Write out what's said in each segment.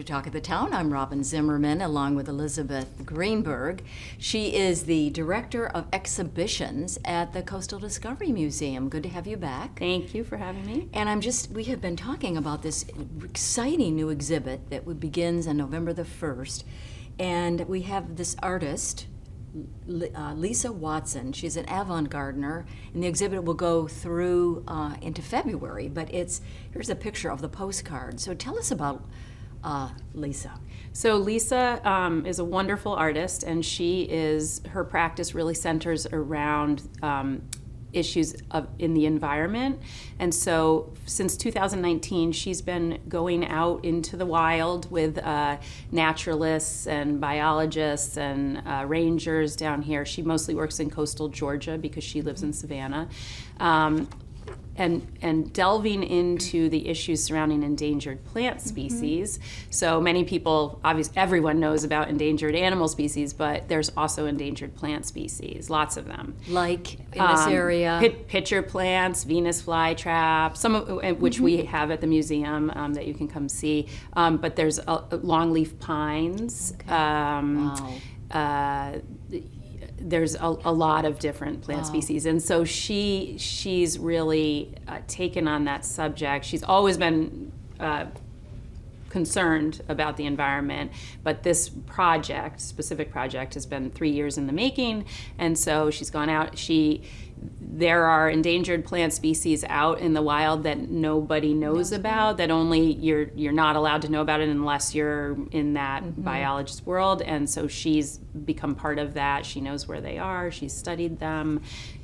Talk of the Town. I'm Robyn Zimmerman, along with Elizabeth Greenberg. She is the Director of Exhibitions at the Coastal Discovery Museum. Good to have you back. Thank you for having me. And we have been talking about this exciting new exhibit that begins on November the 1st. And we have this artist, Lisa Watson. She's an avant-gardener, and the exhibit will go through into February, but here's a picture of the postcard. So tell us about Lisa. So Lisa is a wonderful artist, and her practice really centers around issues in the environment. And so since 2019, she's been going out into the wild with naturalists and biologists and rangers down here. She mostly works in coastal Georgia because she lives in Savannah. And delving into the issues surrounding endangered plant species. So many people, obviously everyone knows about endangered animal species, but there's also endangered plant species, lots of them. Like in this area? Pitcher plants, Venus flytrap, some of which we have at the museum that you can come see. But there's longleaf pines. Wow. There's a lot of different plant species, and so she's really taken on that subject. She's always been concerned about the environment, but this specific project has been 3 years in the making, and so she's gone out. There are endangered plant species out in the wild that nobody knows about, that only you're not allowed to know about it unless you're in that biologist world, and so she's become part of that. She knows where they are, she's studied them,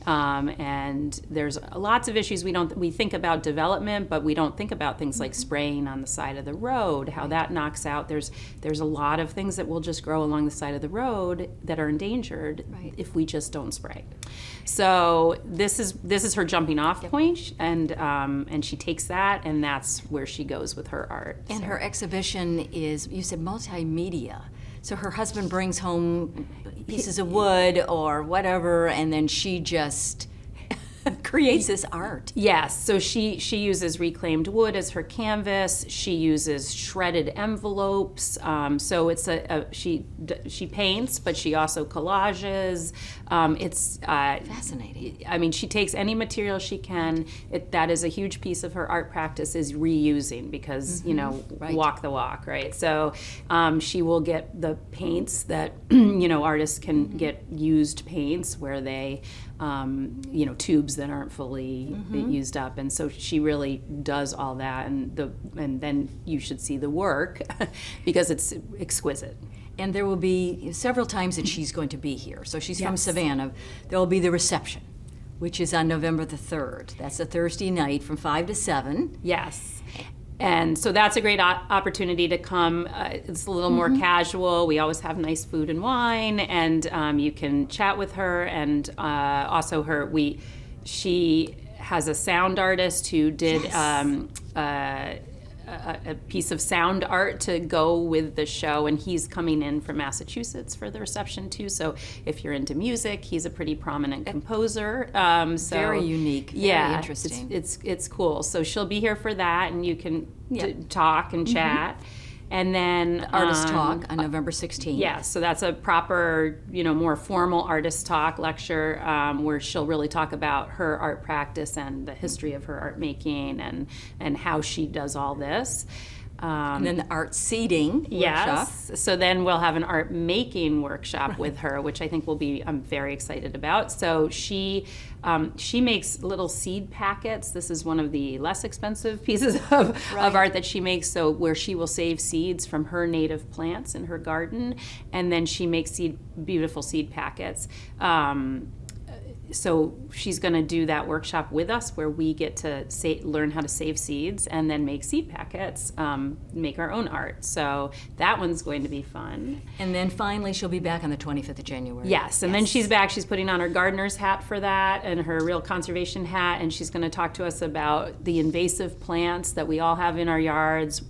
and there's lots of issues. We think about development, but we don't think about things like spraying on the side of the road, how that knocks out. There's a lot of things that will just grow along the side of the road that are endangered if we just don't spray. So this is her jumping off point, and she takes that, and that's where she goes with her art. And her exhibition is, you said, multimedia. So her husband brings home pieces of wood or whatever, and then she just creates this art. Yes, so she uses reclaimed wood as her canvas. She uses shredded envelopes. So she paints, but she also collages. It's fascinating. I mean, she takes any material she can. That is a huge piece of her art practice, is reusing, because walk the walk, right? So she will get the paints that artists can get used paints where they tubes that aren't fully used up, and so she really does all that, and then you should see the work because it's exquisite. And there will be several times that she's going to be here. So she's from Savannah. There will be the reception, which is on November the 3rd. That's a Thursday night from 5 to 7. Yes. And so that's a great opportunity to come. It's a little more casual. We always have nice food and wine, and you can chat with her. And also she has a sound artist who did a piece of sound art to go with the show, and he's coming in from Massachusetts for the reception too. So if you're into music, he's a pretty prominent composer. So very unique. Very interesting. It's cool. So she'll be here for that, and you can talk and chat. And then artist talk on November 16th. Yeah, so that's a proper, more formal artist talk lecture where she'll really talk about her art practice and the history of her art making and how she does all this. And then the art seating workshop. Yes. So then we'll have an art making workshop with her, which I think I'm very excited about. So she makes little seed packets. This is one of the less expensive pieces of art that she makes. So where she will save seeds from her native plants in her garden, and then she makes beautiful seed packets. So she's going to do that workshop with us, where we get to learn how to save seeds and then make seed packets, make our own art. So that one's going to be fun. And then finally, she'll be back on the 25th of January. Yes, and then she's back. She's putting on her gardener's hat for that and her real conservation hat, and she's going to talk to us about the invasive plants that we all have in our yards,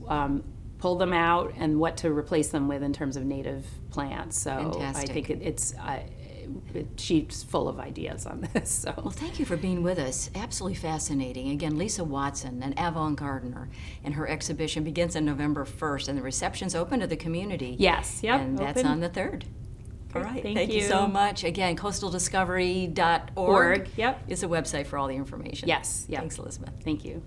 pull them out, and what to replace them with in terms of native plants. So fantastic. I think she's full of ideas on this. So. Well, thank you for being with us. Absolutely fascinating. Again, Lisa Watson, an Avant gardener, and her exhibition begins on November 1st, and the reception's open to the community. Yes, yep. And that's open. on the 3rd. All right, Thank you you. so much. Again, coastaldiscovery.org Org, yep. is the website for all the information. Yes, yep. Thanks, Elizabeth. Thank you.